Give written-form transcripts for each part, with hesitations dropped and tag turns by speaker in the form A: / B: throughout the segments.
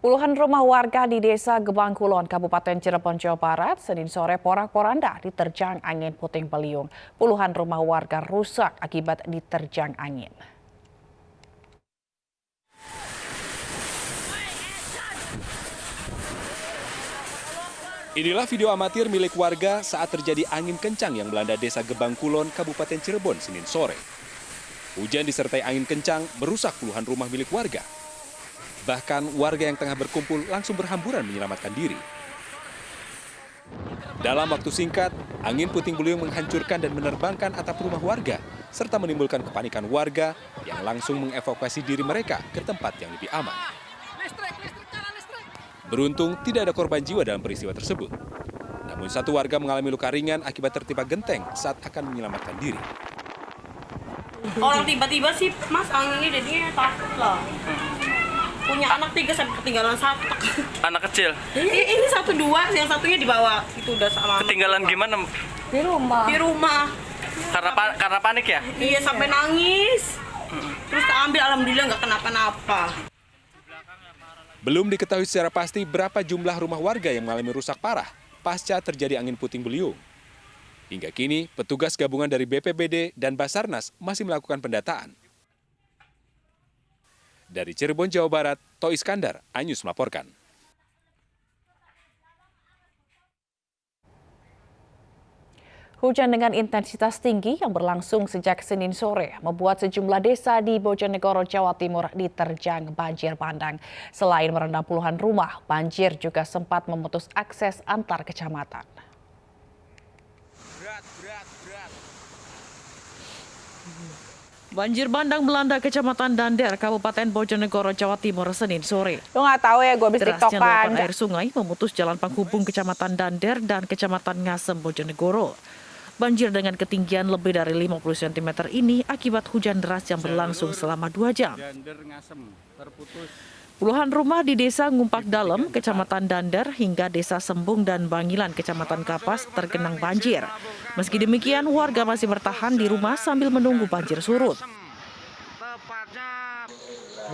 A: Puluhan rumah warga di Desa Gebang Kulon, Kabupaten Cirebon, Jawa Barat, Senin sore porak-poranda diterjang angin puting beliung. Puluhan rumah warga rusak akibat diterjang angin.
B: Inilah video amatir milik warga saat terjadi angin kencang yang melanda Desa Gebang Kulon, Kabupaten Cirebon, Senin sore. Hujan disertai angin kencang merusak puluhan rumah milik warga. Bahkan warga yang tengah berkumpul langsung berhamburan menyelamatkan diri. Dalam waktu singkat, angin puting beliung menghancurkan dan menerbangkan atap rumah warga, serta menimbulkan kepanikan warga yang langsung mengevakuasi diri mereka ke tempat yang lebih aman. Beruntung tidak ada korban jiwa dalam peristiwa tersebut. Namun satu warga mengalami luka ringan akibat tertimpa genteng saat akan menyelamatkan diri.
C: Orang tiba-tiba sih mas anginnya jadinya takut lah. Punya anak 3 sampai ketinggalan 1.
D: Anak kecil?
C: Ini 1 2, yang satunya dibawa. Itu udah sama.
D: Ketinggalan gimana?
C: Di rumah.
D: Karena panik ya?
C: Iya sampai nangis. Terus keambil, alhamdulillah nggak kenapa-napa.
B: Belum diketahui secara pasti berapa jumlah rumah warga yang mengalami rusak parah pasca terjadi angin puting beliung. Hingga kini, petugas gabungan dari BPBD dan Basarnas masih melakukan pendataan. Dari Cirebon, Jawa Barat, To Iskandar, iNews melaporkan.
A: Hujan dengan intensitas tinggi yang berlangsung sejak Senin sore membuat sejumlah desa di Bojonegoro, Jawa Timur diterjang banjir bandang. Selain merendam puluhan rumah, banjir juga sempat memutus akses antar kecamatan.
E: Banjir bandang melanda Kecamatan Dander, Kabupaten Bojonegoro, Jawa Timur, Senin sore.
A: Lu nggak tahu ya, gue habis
E: Derasnya
A: tiktokan.
E: luapan air sungai memutus jalan penghubung Kecamatan Dander dan Kecamatan Ngasem, Bojonegoro. Banjir dengan ketinggian lebih dari 50 cm ini akibat hujan deras yang berlangsung selama 2 jam. Puluhan rumah di desa Ngumpak Dalem, Kecamatan Dander, hingga desa Sembung dan Bangilan, Kecamatan Kapas, tergenang banjir. Meski demikian, warga masih bertahan di rumah sambil menunggu banjir surut.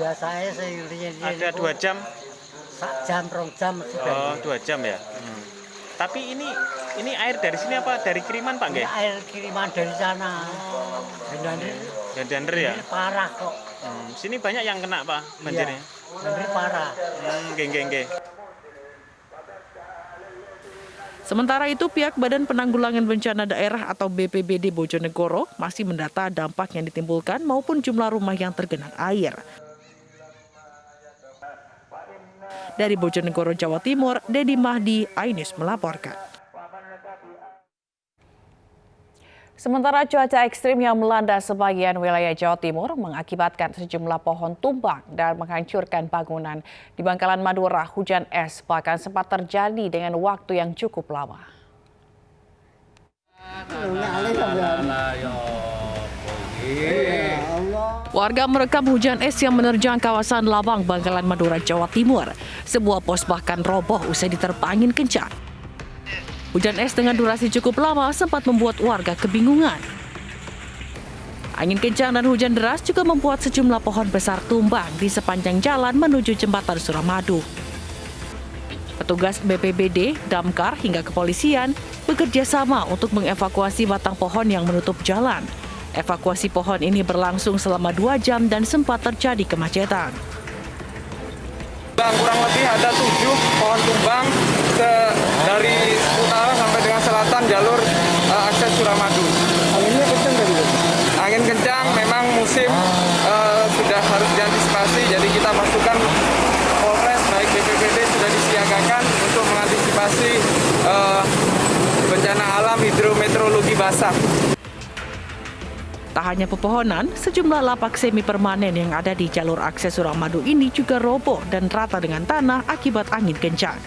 F: Biasanya
D: Ada 2 jam?
F: 1 jam, 2 jam.
D: Oh, 2 jam ya? Tapi ini air dari sini apa? Dari kiriman Pak? Nggih?
F: Air kiriman dari sana.
D: Dari Dander ya?
F: Ini parah kok.
D: Sini banyak yang kena Pak banjirnya?
F: Ini parah.
D: Nggih.
E: Sementara itu, pihak Badan Penanggulangan Bencana Daerah atau BPBD Bojonegoro masih mendata dampak yang ditimbulkan maupun jumlah rumah yang tergenang air. Dari Bojonegoro, Jawa Timur, Dedi Mahdi, iNews melaporkan.
A: Sementara cuaca ekstrim yang melanda sebagian wilayah Jawa Timur mengakibatkan sejumlah pohon tumbang dan menghancurkan bangunan. Di Bangkalan Madura, hujan es bahkan sempat terjadi dengan waktu yang cukup lama.
E: Warga merekam hujan es yang menerjang kawasan Labang, Bangkalan Madura, Jawa Timur. Sebuah pos bahkan roboh usai diterpa angin kencang. Hujan es dengan durasi cukup lama sempat membuat warga kebingungan. Angin kencang dan hujan deras juga membuat sejumlah pohon besar tumbang di sepanjang jalan menuju jembatan Suramadu. Petugas BPBD, Damkar hingga kepolisian bekerja sama untuk mengevakuasi batang pohon yang menutup jalan. Evakuasi pohon ini berlangsung selama 2 jam dan sempat terjadi kemacetan.
G: Kurang lebih ada 7 pohon tumbang dari utara sampai dengan selatan jalur akses Suramadu. Anginnya kencang tadi? Angin kencang, memang musim sudah harus diantisipasi, jadi kita pasukan Polres baik BPBD sudah disiagakan untuk mengantisipasi bencana alam hidrometeorologi basah.
E: Tak hanya pepohonan, sejumlah lapak semi permanen yang ada di jalur akses Suramadu ini juga roboh dan rata dengan tanah akibat angin kencang.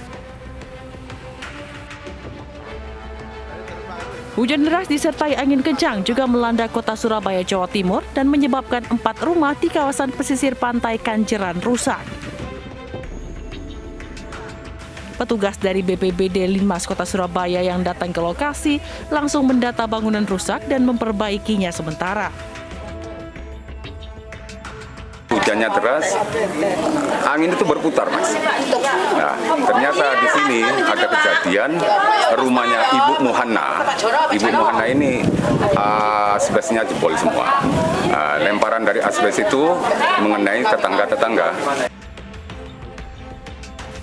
E: Hujan deras disertai angin kencang juga melanda kota Surabaya, Jawa Timur dan menyebabkan 4 rumah di kawasan pesisir pantai Kanjeran rusak. Petugas dari BPBD Linmas Kota Surabaya yang datang ke lokasi langsung mendata bangunan rusak dan memperbaikinya sementara.
H: hujannya deras, angin itu berputar, Mas. Nah, ternyata di sini ada kejadian rumahnya Ibu Muhanna. Ibu Muhanna ini asbesnya jebol semua. Lemparan dari asbes itu mengenai tetangga-tetangga.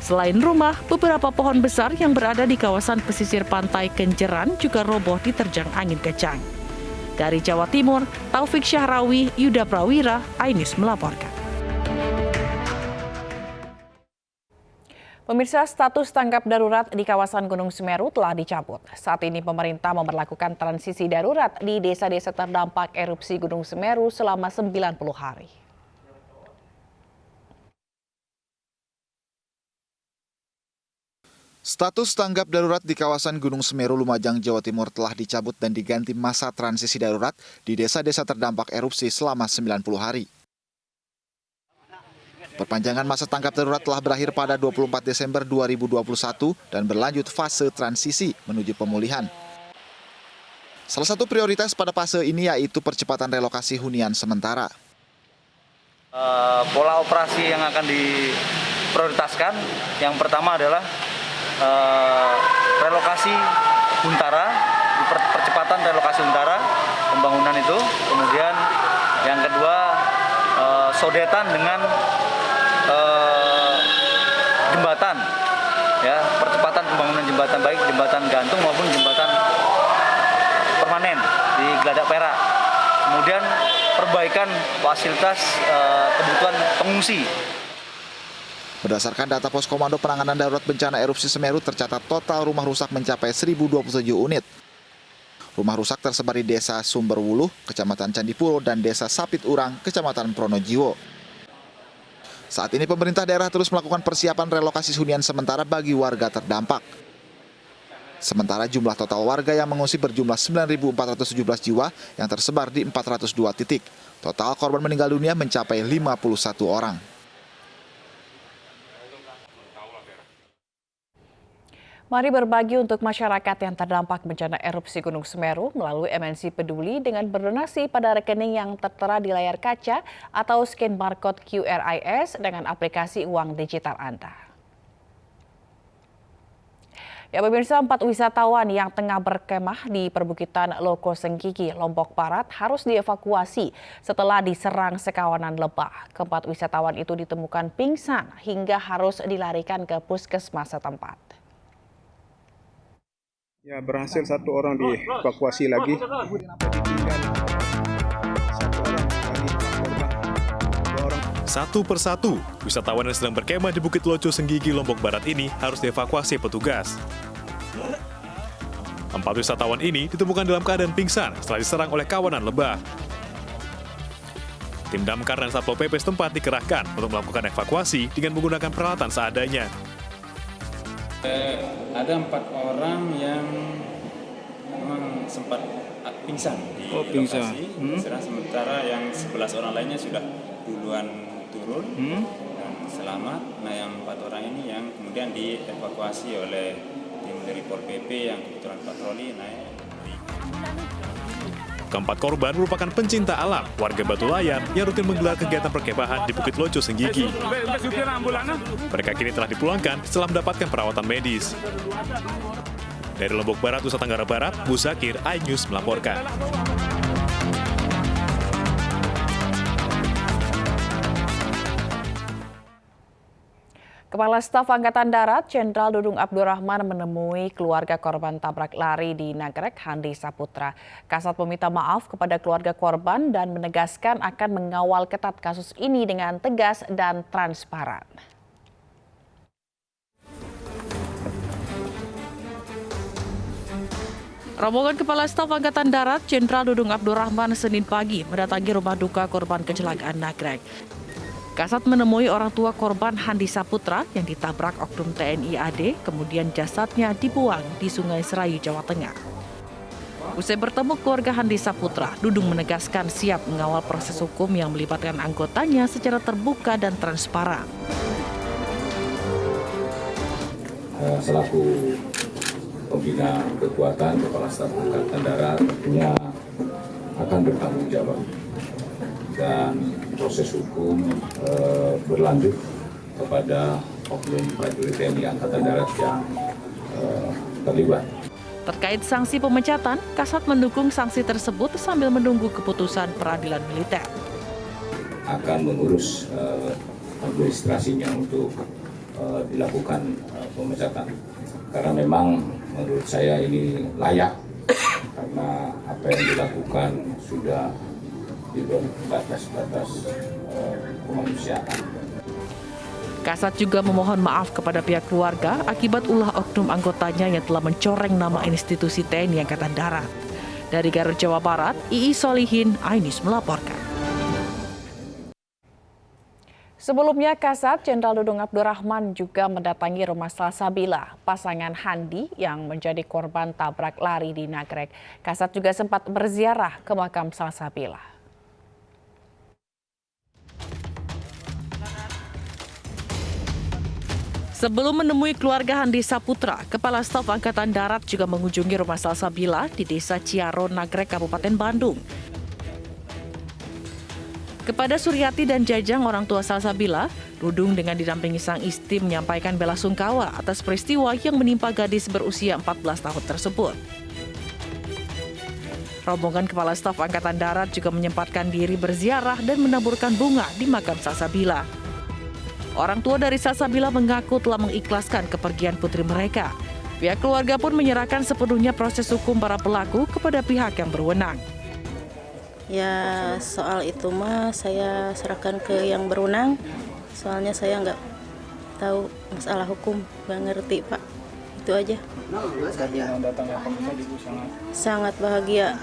E: Selain rumah, beberapa pohon besar yang berada di kawasan pesisir pantai Kenjeran juga roboh diterjang angin kencang. Dari Jawa Timur, Taufik Syahrawi, Yuda Prawira, iNews melaporkan.
A: Pemirsa, status tanggap darurat di kawasan Gunung Semeru telah dicabut. Saat ini pemerintah memberlakukan transisi darurat di desa-desa terdampak erupsi Gunung Semeru selama 90 hari.
I: Status tanggap darurat di kawasan Gunung Semeru, Lumajang, Jawa Timur telah dicabut dan diganti masa transisi darurat di desa-desa terdampak erupsi selama 90 hari. Perpanjangan masa tanggap darurat telah berakhir pada 24 Desember 2021 dan berlanjut fase transisi menuju pemulihan. Salah satu prioritas pada fase ini yaitu percepatan relokasi hunian sementara.
J: Pola operasi yang akan diprioritaskan, yang pertama adalah relokasi huntara, percepatan relokasi huntara, pembangunan itu. Kemudian yang kedua sodetan dengan jembatan, ya, percepatan pembangunan jembatan, baik jembatan gantung maupun jembatan permanen di Geladak Perak. Kemudian perbaikan fasilitas kebutuhan pengungsi.
I: Berdasarkan data Pos Komando Penanganan Darurat Bencana Erupsi Semeru, tercatat total rumah rusak mencapai 1.027 unit. Rumah rusak tersebar di Desa Sumberwuluh, Kecamatan Candipuro, dan Desa Sapit Urang, Kecamatan Pronojiwo. Saat ini pemerintah daerah terus melakukan persiapan relokasi hunian sementara bagi warga terdampak. Sementara jumlah total warga yang mengungsi berjumlah 9.417 jiwa yang tersebar di 402 titik. Total korban meninggal dunia mencapai 51 orang.
A: Mari berbagi untuk masyarakat yang terdampak bencana erupsi Gunung Semeru melalui MNC Peduli dengan berdonasi pada rekening yang tertera di layar kaca atau scan barcode QRIS dengan aplikasi uang digital Anda. Ya, pemirsa, 4 wisatawan yang tengah berkemah di perbukitan Loko Senggigi, Lombok Barat harus dievakuasi setelah diserang sekawanan lebah. Keempat wisatawan itu ditemukan pingsan hingga harus dilarikan ke puskesmas setempat.
K: Ya, berhasil satu orang dievakuasi lagi.
L: Satu persatu, wisatawan yang sedang berkemah di Bukit Loco Senggigi, Lombok Barat ini harus dievakuasi petugas. 4 wisatawan ini ditemukan dalam keadaan pingsan setelah diserang oleh kawanan lebah. Tim damkar dan Satpol PP setempat dikerahkan untuk melakukan evakuasi dengan menggunakan peralatan seadanya.
M: Ada 4 orang yang memang sempat pingsan di lokasi, sementara yang 11 orang lainnya sudah duluan turun dan selamat. Nah, yang 4 orang ini yang kemudian dievakuasi oleh tim dari Pol PP yang kebetulan patroli naik.
L: Keempat korban merupakan pencinta alam, warga Batu Layar yang rutin menggelar kegiatan perkemahan di Bukit Loco Senggigi. Mereka kini telah dipulangkan setelah mendapatkan perawatan medis. Dari Lombok Barat, Nusa Tenggara Barat, Bu Zakir, iNews melaporkan.
A: Kepala Staf Angkatan Darat Jenderal Dudung Abdurrahman menemui keluarga korban tabrak lari di Nagrek, Handi Saputra. Kasat meminta maaf kepada keluarga korban dan menegaskan akan mengawal ketat kasus ini dengan tegas dan transparan.
E: Rombongan Kepala Staf Angkatan Darat Jenderal Dudung Abdurrahman Senin pagi mendatangi rumah duka korban kecelakaan Nagrek. Kasat menemui orang tua korban Handi Saputra yang ditabrak oknum TNI AD, kemudian jasadnya dibuang di Sungai Serayu, Jawa Tengah. Usai bertemu keluarga Handi Saputra, Dudung menegaskan siap mengawal proses hukum yang melibatkan anggotanya secara terbuka dan transparan.
N: Selaku pembina kekuatan Kepala Staf Angkatan Darat tentunya akan bertanggung jawab dan proses hukum berlanjut kepada oknum prajurit TNI Angkatan Darat yang terlibat.
E: Terkait sanksi pemecatan, Kasat mendukung sanksi tersebut sambil menunggu keputusan peradilan militer.
N: Akan mengurus administrasinya untuk dilakukan pemecatan. Karena memang menurut saya ini layak, karena apa yang dilakukan sudah di luar batas-batas kemanusiaan.
E: Kasat juga memohon maaf kepada pihak keluarga akibat ulah oknum anggotanya yang telah mencoreng nama institusi TNI Angkatan Darat. Dari Garut, Jawa Barat, Ii Solihin, Ainis melaporkan.
A: Sebelumnya, Kasat Jenderal Dudung Abdurrahman juga mendatangi rumah Salsabila, pasangan Handi yang menjadi korban tabrak lari di Nagrek. Kasat juga sempat berziarah ke makam Salsabila.
E: Sebelum menemui keluarga Handi Saputra, Kepala Staf Angkatan Darat juga mengunjungi rumah Salsabila di Desa Ciaro, Nagrek, Kabupaten Bandung. Kepada Suryati dan Jajang, orang tua Salsabila, Dudung dengan didampingi sang istri menyampaikan bela sungkawa atas peristiwa yang menimpa gadis berusia 14 tahun tersebut. Rombongan Kepala Staf Angkatan Darat juga menyempatkan diri berziarah dan menaburkan bunga di makam Salsabila. Orang tua dari Salsabila mengaku telah mengikhlaskan kepergian putri mereka. Pihak keluarga pun menyerahkan sepenuhnya proses hukum para pelaku kepada pihak yang berwenang.
O: Ya, soal itu mah saya serahkan ke yang berwenang. Soalnya saya nggak tahu masalah hukum, nggak ngerti Pak. Itu aja. Sangat bahagia.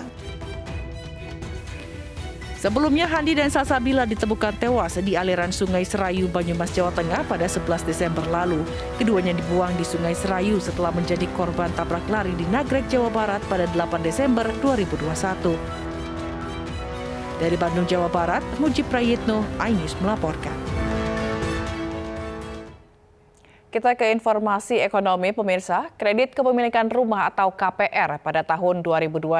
E: Sebelumnya, Handi dan Salsabila ditemukan tewas di aliran Sungai Serayu, Banyumas, Jawa Tengah pada 11 Desember lalu. Keduanya dibuang di Sungai Serayu setelah menjadi korban tabrak lari di Nagrek, Jawa Barat pada 8 Desember 2021. Dari Bandung, Jawa Barat, Mujib Prayitno, Ainis melaporkan.
A: Kita ke informasi ekonomi, pemirsa. Kredit kepemilikan rumah atau KPR pada tahun 2021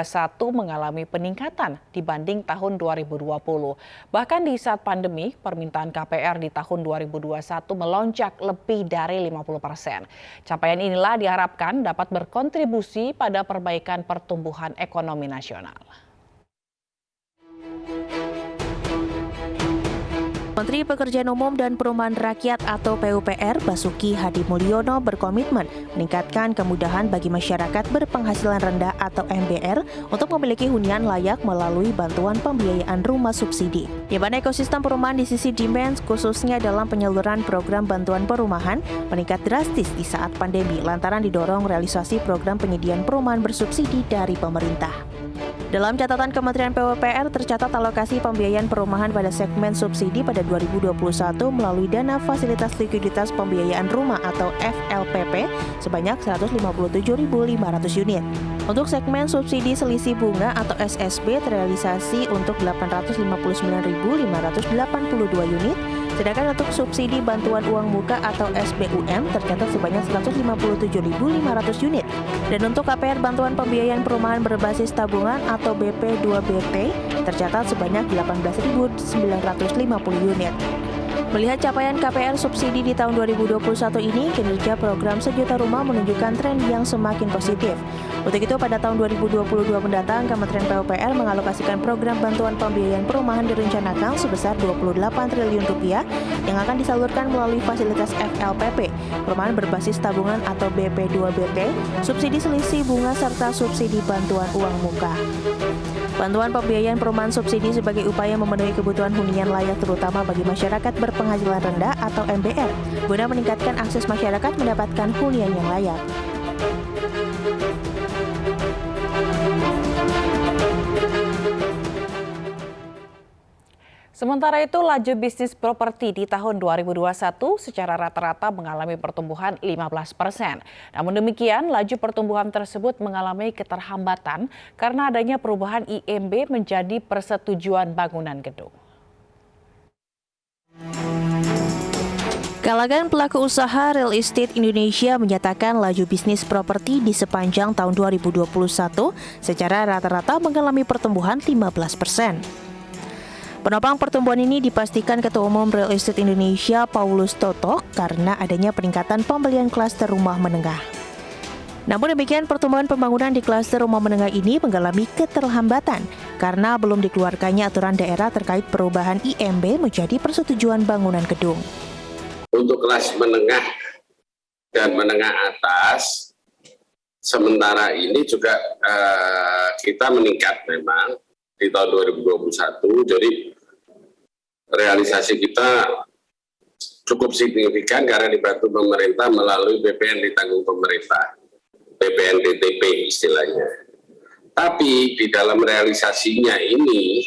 A: mengalami peningkatan dibanding tahun 2020. Bahkan di saat pandemi, permintaan KPR di tahun 2021 melonjak lebih dari 50%. Capaian inilah diharapkan dapat berkontribusi pada perbaikan pertumbuhan ekonomi nasional.
P: Menteri Pekerjaan Umum dan Perumahan Rakyat atau PUPR Basuki Hadi Mulyono berkomitmen meningkatkan kemudahan bagi masyarakat berpenghasilan rendah atau MBR untuk memiliki hunian layak melalui bantuan pembiayaan rumah subsidi. Di mana ekosistem perumahan di sisi demand khususnya dalam penyaluran program bantuan perumahan meningkat drastis di saat pandemi lantaran didorong realisasi program penyediaan perumahan bersubsidi dari pemerintah. Dalam catatan Kementerian PUPR tercatat alokasi pembiayaan perumahan pada segmen subsidi pada 2021 melalui dana fasilitas likuiditas pembiayaan rumah atau FLPP sebanyak 157.500 unit. Untuk segmen subsidi selisih bunga atau SSB terrealisasi untuk 859.582 unit. Sedangkan untuk subsidi bantuan uang muka atau SBUM tercatat sebanyak 157.500 unit. Dan untuk KPR bantuan pembiayaan perumahan berbasis tabungan atau BP2BP tercatat sebanyak 18.950 unit. Melihat capaian KPR subsidi di tahun 2021 ini, kinerja program Sejuta Rumah menunjukkan tren yang semakin positif. Untuk itu, pada tahun 2022 mendatang, Kementerian PUPR mengalokasikan program bantuan pembiayaan perumahan direncanakan sebesar Rp28 triliun yang akan disalurkan melalui fasilitas FLPP, perumahan berbasis tabungan atau BP2BP, subsidi selisih bunga serta subsidi bantuan uang muka. Bantuan pembiayaan perumahan subsidi sebagai upaya memenuhi kebutuhan hunian layak terutama bagi masyarakat berpenghasilan rendah atau MBR, guna meningkatkan akses masyarakat mendapatkan hunian yang layak.
A: Sementara itu, laju bisnis properti di tahun 2021 secara rata-rata mengalami pertumbuhan 15%. Namun demikian, laju pertumbuhan tersebut mengalami keterhambatan karena adanya perubahan IMB menjadi persetujuan bangunan gedung.
P: Kalangan pelaku usaha real estate Indonesia menyatakan laju bisnis properti di sepanjang tahun 2021 secara rata-rata mengalami pertumbuhan 15%. Penopang pertumbuhan ini dipastikan Ketua Umum Real Estate Indonesia Paulus Totok karena adanya peningkatan pembelian klaster rumah menengah. Namun demikian, pertumbuhan pembangunan di klaster rumah menengah ini mengalami keterlambatan karena belum dikeluarkannya aturan daerah terkait perubahan IMB menjadi persetujuan bangunan gedung.
Q: Untuk kelas menengah dan menengah atas, sementara ini juga kita meningkat memang di tahun 2021, jadi realisasi kita cukup signifikan karena dibantu pemerintah melalui BPN ditanggung pemerintah, BPNDTP istilahnya. Tapi di dalam realisasinya ini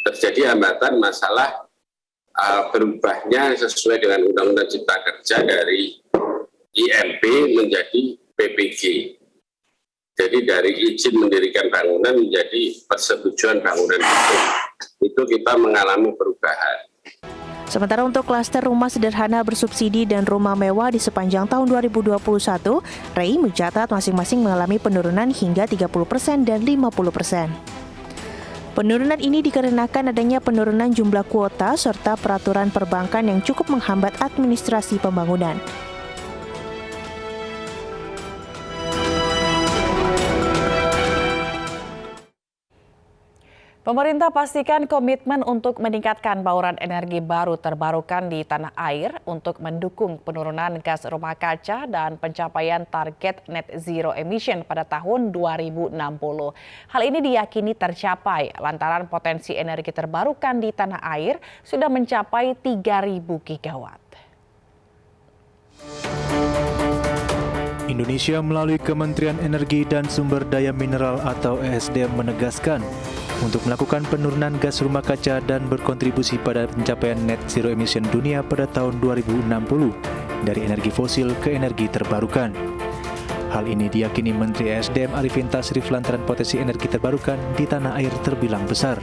Q: terjadi hambatan masalah berubahnya sesuai dengan Undang-Undang Cipta Kerja dari IMB menjadi PPG. Jadi dari izin mendirikan bangunan menjadi persetujuan bangunan itu kita mengalami perubahan.
P: Sementara untuk klaster rumah sederhana bersubsidi dan rumah mewah di sepanjang tahun 2021, REI mencatat masing-masing mengalami penurunan hingga 30% dan 50%. Penurunan ini dikarenakan adanya penurunan jumlah kuota serta peraturan perbankan yang cukup menghambat administrasi pembangunan.
A: Pemerintah pastikan komitmen untuk meningkatkan bauran energi baru terbarukan di tanah air untuk mendukung penurunan gas rumah kaca dan pencapaian target net zero emission pada tahun 2060. Hal ini diyakini tercapai lantaran potensi energi terbarukan di tanah air sudah mencapai 3.000 gigawatt.
R: Indonesia melalui Kementerian Energi dan Sumber Daya Mineral atau ESDM menegaskan untuk melakukan penurunan gas rumah kaca dan berkontribusi pada pencapaian net zero emission dunia pada tahun 2060 dari energi fosil ke energi terbarukan. Hal ini diyakini Menteri ESDM Arifin Tasrif lantaran potensi energi terbarukan di tanah air terbilang besar.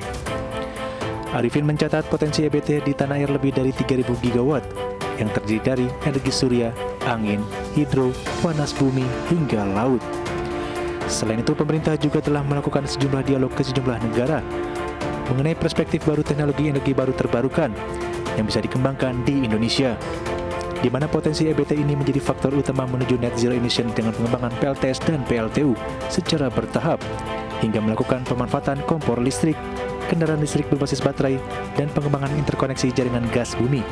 R: Arifin mencatat potensi EBT di tanah air lebih dari 3.000 gigawatt yang terdiri dari energi surya, angin, hidro, panas bumi, hingga laut. Selain itu, pemerintah juga telah melakukan sejumlah dialog ke sejumlah negara mengenai perspektif baru teknologi energi baru terbarukan yang bisa dikembangkan di Indonesia, di mana potensi EBT ini menjadi faktor utama menuju net zero emission dengan pengembangan PLTS dan PLTU secara bertahap, hingga melakukan pemanfaatan kompor listrik, kendaraan listrik berbasis baterai, dan pengembangan interkoneksi jaringan gas bumi.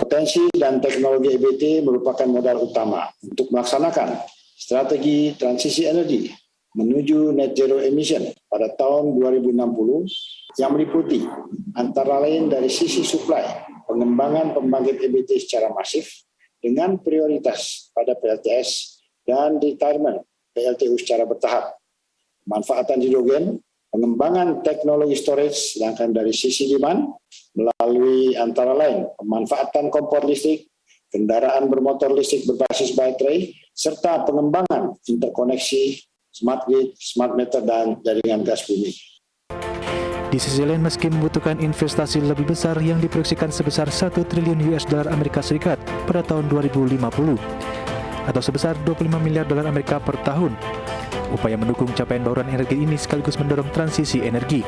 S: Potensi dan teknologi EBT merupakan modal utama untuk melaksanakan strategi transisi energi menuju net zero emission pada tahun 2060 yang meliputi antara lain dari sisi supply, pengembangan pembangkit EBT secara masif dengan prioritas pada PLTS dan retirement PLTU secara bertahap, manfaatan hidrogen, pengembangan teknologi storage, sedangkan dari sisi demand melalui antara lain pemanfaatan kompor listrik, kendaraan bermotor listrik berbasis baterai, serta pengembangan interkoneksi smart grid, smart meter, dan jaringan gas bumi.
R: Di sisi lain, meski membutuhkan investasi lebih besar yang diproyeksikan sebesar 1 triliun US dollar Amerika Serikat pada tahun 2050 atau sebesar 25 miliar dolar Amerika per tahun, upaya mendukung capaian bauran energi ini sekaligus mendorong transisi energi.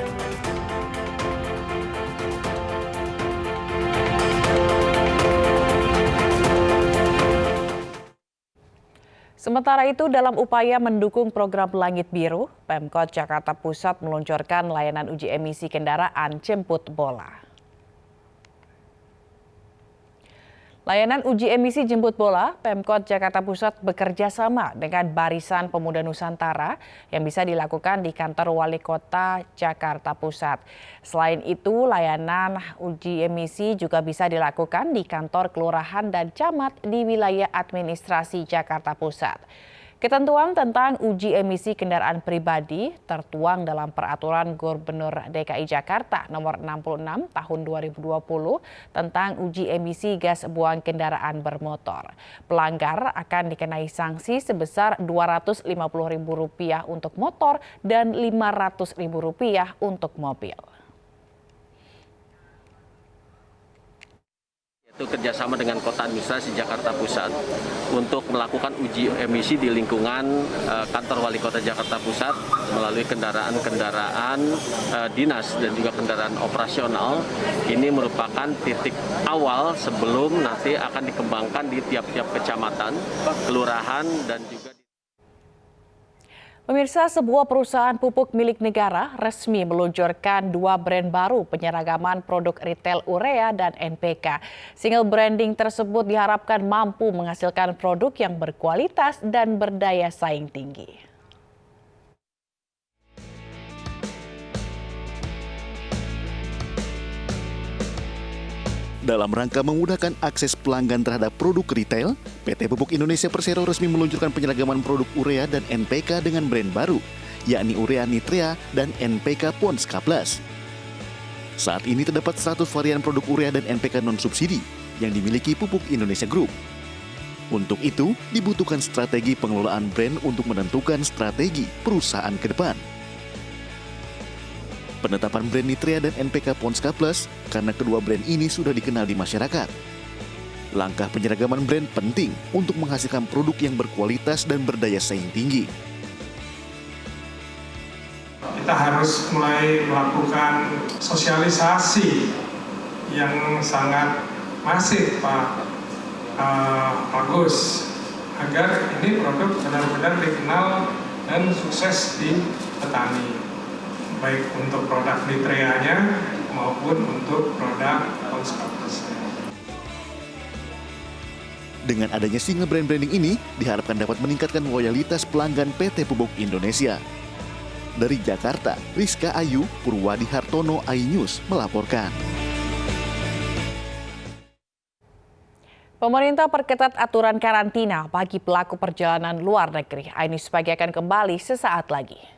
A: Sementara itu, dalam upaya mendukung program Langit Biru, Pemkot Jakarta Pusat meluncurkan layanan uji emisi kendaraan jemput bola. Layanan uji emisi jemput bola, Pemkot Jakarta Pusat bekerja sama dengan Barisan Pemuda Nusantara yang bisa dilakukan di kantor Wali Kota Jakarta Pusat. Selain itu, layanan uji emisi juga bisa dilakukan di kantor kelurahan dan camat di wilayah administrasi Jakarta Pusat. Ketentuan tentang uji emisi kendaraan pribadi tertuang dalam Peraturan Gubernur DKI Jakarta Nomor 66 Tahun 2020 tentang uji emisi gas buang kendaraan bermotor. Pelanggar akan dikenai sanksi sebesar Rp250.000 untuk motor dan Rp500.000 untuk mobil.
T: Itu kerjasama dengan Kota Administrasi Jakarta Pusat untuk melakukan uji emisi di lingkungan kantor Wali Kota Jakarta Pusat melalui kendaraan-kendaraan dinas dan juga kendaraan operasional. Ini merupakan titik awal sebelum nanti akan dikembangkan di tiap-tiap kecamatan, kelurahan, dan juga
A: Pemirsa, sebuah perusahaan pupuk milik negara resmi meluncurkan 2 brand baru penyeragaman produk retail urea dan NPK. Single branding tersebut diharapkan mampu menghasilkan produk yang berkualitas dan berdaya saing tinggi.
U: Dalam rangka memudahkan akses pelanggan terhadap produk retail, PT Pupuk Indonesia Persero resmi meluncurkan penyeragaman produk urea dan NPK dengan brand baru, yakni Urea Nitrea dan NPK Pons K+. Saat ini terdapat 100 varian produk urea dan NPK non-subsidi yang dimiliki Pupuk Indonesia Group. Untuk itu, dibutuhkan strategi pengelolaan brand untuk menentukan strategi perusahaan ke depan. Penetapan brand Nitrea dan NPK Pons K+ karena kedua brand ini sudah dikenal di masyarakat. Langkah penyeragaman brand penting untuk menghasilkan produk yang berkualitas dan berdaya saing tinggi.
V: Kita harus mulai melakukan sosialisasi yang sangat masif, Pak Agus, agar ini produk benar-benar dikenal dan sukses di petani, baik untuk produk Nitreanya maupun untuk produk Pons K+.
U: Dengan adanya single brand branding ini, diharapkan dapat meningkatkan loyalitas pelanggan PT Pupuk Indonesia. Dari Jakarta, Rizka Ayu, Purwadi Hartono, iNews melaporkan.
A: Pemerintah perketat aturan karantina bagi pelaku perjalanan luar negeri. iNews pagi akan kembali sesaat lagi.